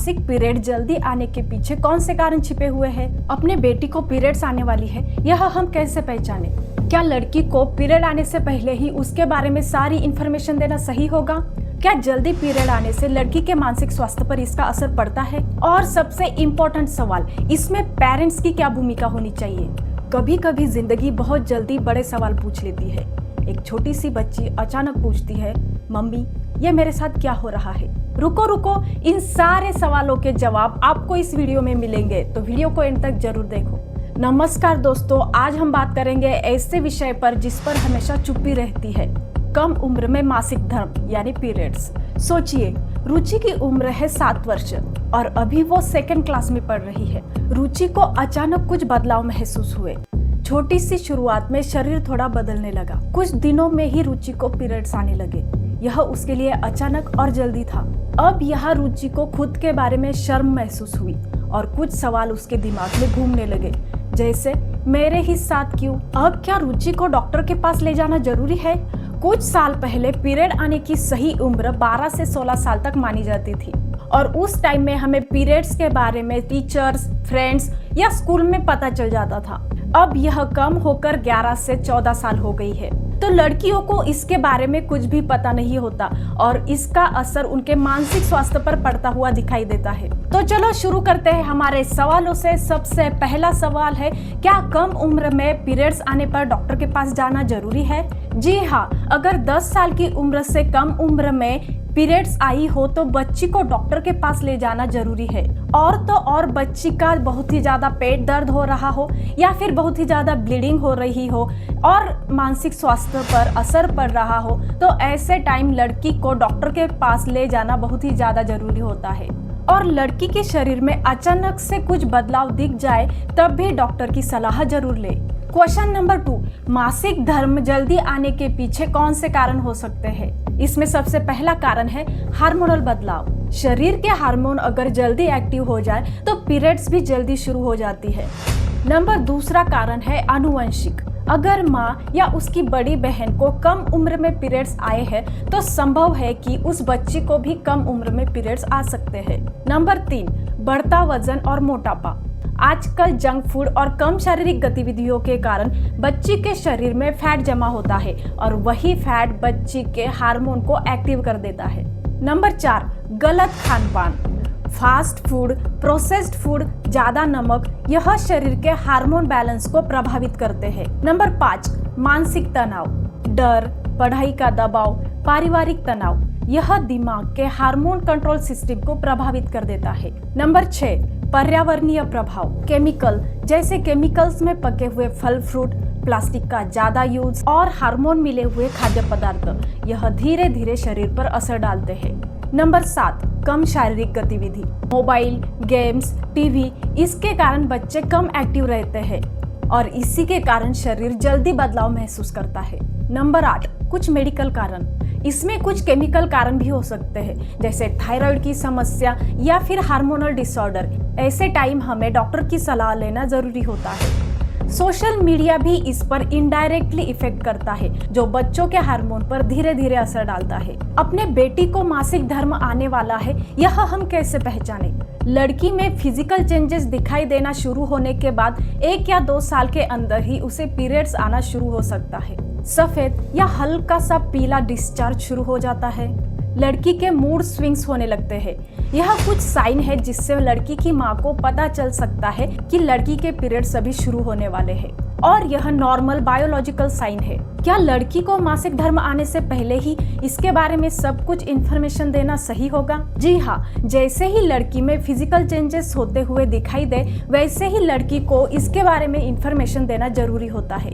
मासिक पीरियड जल्दी आने के पीछे कौन से कारण छिपे हुए हैं? अपने बेटी को पीरियड्स आने वाली है, यह हम कैसे पहचाने? क्या लड़की को पीरियड आने से पहले ही उसके बारे में सारी इन्फॉर्मेशन देना सही होगा? क्या जल्दी पीरियड आने से लड़की के मानसिक स्वास्थ्य पर इसका असर पड़ता है? और सबसे इम्पोर्टेंट सवाल, इसमें पेरेंट्स की क्या भूमिका होनी चाहिए? कभी कभी जिंदगी बहुत जल्दी बड़े सवाल पूछ लेती है। एक छोटी सी बच्ची अचानक पूछती है, मम्मी ये मेरे साथ क्या हो रहा है? रुको रुको, इन सारे सवालों के जवाब आपको इस वीडियो में मिलेंगे, तो वीडियो को एंड तक जरूर देखो। नमस्कार दोस्तों, आज हम बात करेंगे ऐसे विषय पर जिस पर हमेशा चुप्पी रहती है, कम उम्र में मासिक धर्म यानी पीरियड्स। सोचिए, रुचि की उम्र है 7 वर्ष और अभी वो 2nd क्लास में पढ़ रही है। रुचि को अचानक कुछ बदलाव महसूस हुए। छोटी सी शुरुआत में शरीर थोड़ा बदलने लगा। कुछ दिनों में ही रुचि को पीरियड्स आने लगे। यह उसके लिए अचानक और जल्दी था। अब यह रुचि को खुद के बारे में शर्म महसूस हुई और कुछ सवाल उसके दिमाग में घूमने लगे, जैसे मेरे ही साथ क्यों? अब क्या रुचि को डॉक्टर के पास ले जाना जरूरी है? कुछ साल पहले पीरियड आने की सही उम्र 12 से 16 साल तक मानी जाती थी और उस टाइम में हमें पीरियड्स के बारे में टीचर्स, फ्रेंड्स या स्कूल में पता चल जाता था। अब यह कम होकर 11 से 14 साल हो गई है, तो लड़कियों को इसके बारे में कुछ भी पता नहीं होता और इसका असर उनके मानसिक स्वास्थ्य पर पड़ता हुआ दिखाई देता है। तो चलो शुरू करते हैं हमारे सवालों से। सबसे पहला सवाल है, क्या कम उम्र में पीरियड्स आने पर डॉक्टर के पास जाना जरूरी है? जी हाँ, अगर 10 साल की उम्र से कम उम्र में पीरियड्स आई हो तो बच्ची को डॉक्टर के पास ले जाना जरूरी है। और तो और बच्ची का बहुत ही ज्यादा पेट दर्द हो रहा हो या फिर बहुत ही ज्यादा ब्लीडिंग हो रही हो और मानसिक स्वास्थ्य पर असर पड़ रहा हो, तो ऐसे टाइम लड़की को डॉक्टर के पास ले जाना बहुत ही ज्यादा जरूरी होता है। और लड़की के शरीर में अचानक से कुछ बदलाव दिख जाए तब भी डॉक्टर की सलाह जरूर ले। क्वेश्चन नंबर 2, मासिक धर्म जल्दी आने के पीछे कौन से कारण हो सकते हैं? इसमें सबसे पहला कारण है हार्मोनल बदलाव। शरीर के हार्मोन अगर जल्दी एक्टिव हो जाए तो पीरियड्स भी जल्दी शुरू हो जाती है। नंबर दूसरा कारण है आनुवंशिक। अगर माँ या उसकी बड़ी बहन को कम उम्र में पीरियड्स आए हैं तो संभव है कि उस बच्ची को भी कम उम्र में पीरियड्स आ सकते हैं। नंबर 3, बढ़ता वजन और मोटापा। आजकल जंक फूड और कम शारीरिक गतिविधियों के कारण बच्ची के शरीर में फैट जमा होता है और वही फैट बच्ची के हार्मोन को एक्टिव कर देता है। नंबर 4, गलत खान पान। फास्ट फूड, प्रोसेस्ड फूड, ज्यादा नमक, यह शरीर के हार्मोन बैलेंस को प्रभावित करते हैं। नंबर 5, मानसिक तनाव, डर, पढ़ाई का दबाव, पारिवारिक तनाव, यह दिमाग के हार्मोन कंट्रोल सिस्टम को प्रभावित कर देता है। नंबर 6, पर्यावरणीय प्रभाव। केमिकल, जैसे केमिकल्स में पके हुए फल फ्रूट, प्लास्टिक का ज्यादा यूज और हार्मोन मिले हुए खाद्य पदार्थ, यह धीरे धीरे शरीर पर असर डालते हैं। नंबर 7, कम शारीरिक गतिविधि। मोबाइल, गेम्स, टीवी, इसके कारण बच्चे कम एक्टिव रहते हैं और इसी के कारण शरीर जल्दी बदलाव महसूस करता है। नंबर 8, कुछ मेडिकल कारण। इसमें कुछ केमिकल कारण भी हो सकते हैं, जैसे थायराइड की समस्या या फिर हार्मोनल डिसऑर्डर। ऐसे टाइम हमें डॉक्टर की सलाह लेना जरूरी होता है। सोशल मीडिया भी इस पर इनडायरेक्टली इफेक्ट करता है, जो बच्चों के हार्मोन पर धीरे धीरे असर डालता है। अपने बेटी को मासिक धर्म आने वाला है, यह हम कैसे पहचाने? लड़की में फिजिकल चेंजेस दिखाई देना शुरू होने के बाद 1 या 2 साल के अंदर ही उसे पीरियड्स आना शुरू हो सकता है। सफेद या हल्का सा पीला डिस्चार्ज शुरू हो जाता है। लड़की के मूड स्विंग्स होने लगते हैं। यह कुछ साइन है जिससे लड़की की माँ को पता चल सकता है कि लड़की के पीरियड्स अभी शुरू होने वाले हैं और यह नॉर्मल बायोलॉजिकल साइन है। क्या लड़की को मासिक धर्म आने से पहले ही इसके बारे में सब कुछ इन्फॉर्मेशन देना सही होगा? जी हाँ, जैसे ही लड़की में फिजिकल चेंजेस होते हुए दिखाई दे, वैसे ही लड़की को इसके बारे में इन्फॉर्मेशन देना जरूरी होता है,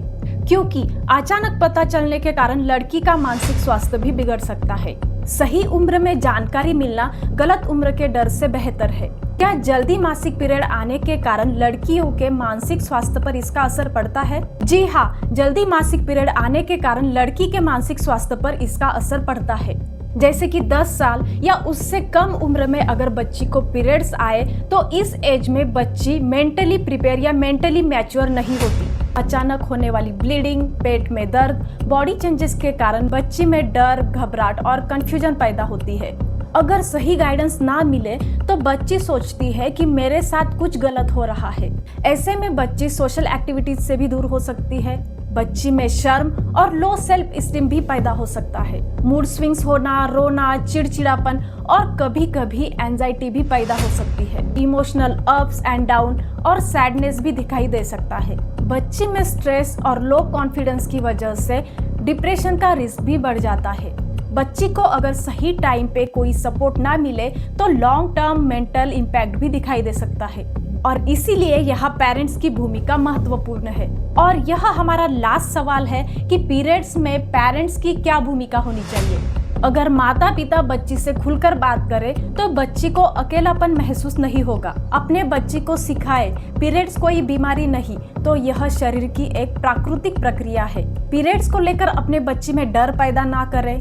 क्योंकि अचानक पता चलने के कारण लड़की का मानसिक स्वास्थ्य भी बिगड़ सकता है। सही उम्र में जानकारी मिलना गलत उम्र के डर से बेहतर है। क्या जल्दी मासिक पीरियड आने के कारण लड़कियों के मानसिक स्वास्थ्य पर इसका असर पड़ता है? जी हाँ, जल्दी मासिक पीरियड आने के कारण लड़की के मानसिक स्वास्थ्य पर इसका असर पड़ता है। जैसे कि 10 साल या उससे कम उम्र में अगर बच्ची को पीरियड्स आए तो इस एज में बच्ची मेंटली प्रिपेयर या मेंटली मैच्योर नहीं होती। अचानक होने वाली ब्लीडिंग, पेट में दर्द, बॉडी चेंजेस के कारण बच्ची में डर, घबराहट और कंफ्यूजन पैदा होती है अगर सही गाइडेंस ना मिले तो बच्ची सोचती है कि मेरे साथ कुछ गलत हो रहा है। ऐसे में बच्ची सोशल एक्टिविटीज से भी दूर हो सकती है। बच्ची में शर्म और लो सेल्फ स्टीम भी पैदा हो सकता है। मूड स्विंग्स होना, रोना, चिड़चिड़ापन और कभी कभी एंजाइटी भी पैदा हो सकती है। इमोशनल अप्स एंड डाउन और सैडनेस भी दिखाई दे सकता है। बच्ची में स्ट्रेस और लो कॉन्फिडेंस की वजह से डिप्रेशन का रिस्क भी बढ़ जाता है। बच्ची को अगर सही टाइम पे कोई सपोर्ट ना मिले तो लॉन्ग टर्म मेंटल इम्पैक्ट भी दिखाई दे सकता है और इसीलिए यहाँ पेरेंट्स की भूमिका महत्वपूर्ण है। और यह हमारा लास्ट सवाल है कि पीरियड्स में पेरेंट्स की क्या भूमिका होनी चाहिए। अगर माता पिता बच्ची से खुलकर बात करें तो बच्ची को अकेलापन महसूस नहीं होगा। अपने बच्ची को सिखाए पीरियड्स कोई बीमारी नहीं, तो यह शरीर की एक प्राकृतिक प्रक्रिया है। पीरियड्स को लेकर अपने बच्ची में डर पैदा ना करें।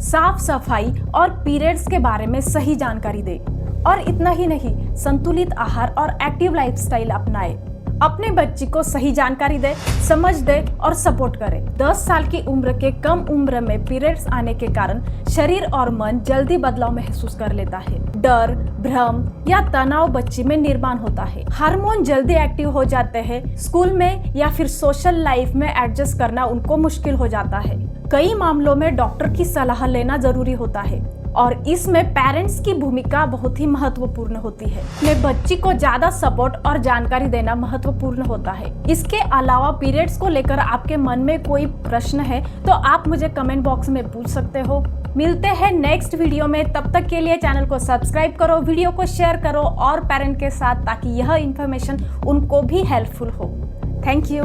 साफ सफाई और पीरियड्स के बारे में सही जानकारी दें। और इतना ही नहीं, संतुलित आहार और एक्टिव लाइफस्टाइल अपनाएं। अपने बच्ची को सही जानकारी दे, समझ दे और सपोर्ट करें। 10 साल की उम्र के कम उम्र में पीरियड्स आने के कारण शरीर और मन जल्दी बदलाव महसूस कर लेता है। डर, भ्रम या तनाव बच्ची में निर्माण होता है। हार्मोन जल्दी एक्टिव हो जाते हैं। स्कूल में या फिर सोशल लाइफ में एडजस्ट करना उनको मुश्किल हो जाता है। कई मामलों में डॉक्टर की सलाह लेना जरूरी होता है और इसमें पेरेंट्स की भूमिका बहुत ही महत्वपूर्ण होती है। अपने बच्ची को ज्यादा सपोर्ट और जानकारी देना महत्वपूर्ण होता है। इसके अलावा पीरियड्स को लेकर आपके मन में कोई प्रश्न है तो आप मुझे कमेंट बॉक्स में पूछ सकते हो। मिलते हैं नेक्स्ट वीडियो में, तब तक के लिए चैनल को सब्सक्राइब करो, वीडियो को शेयर करो और पेरेंट के साथ, ताकि यह इन्फॉर्मेशन उनको भी हेल्पफुल हो। Thank you.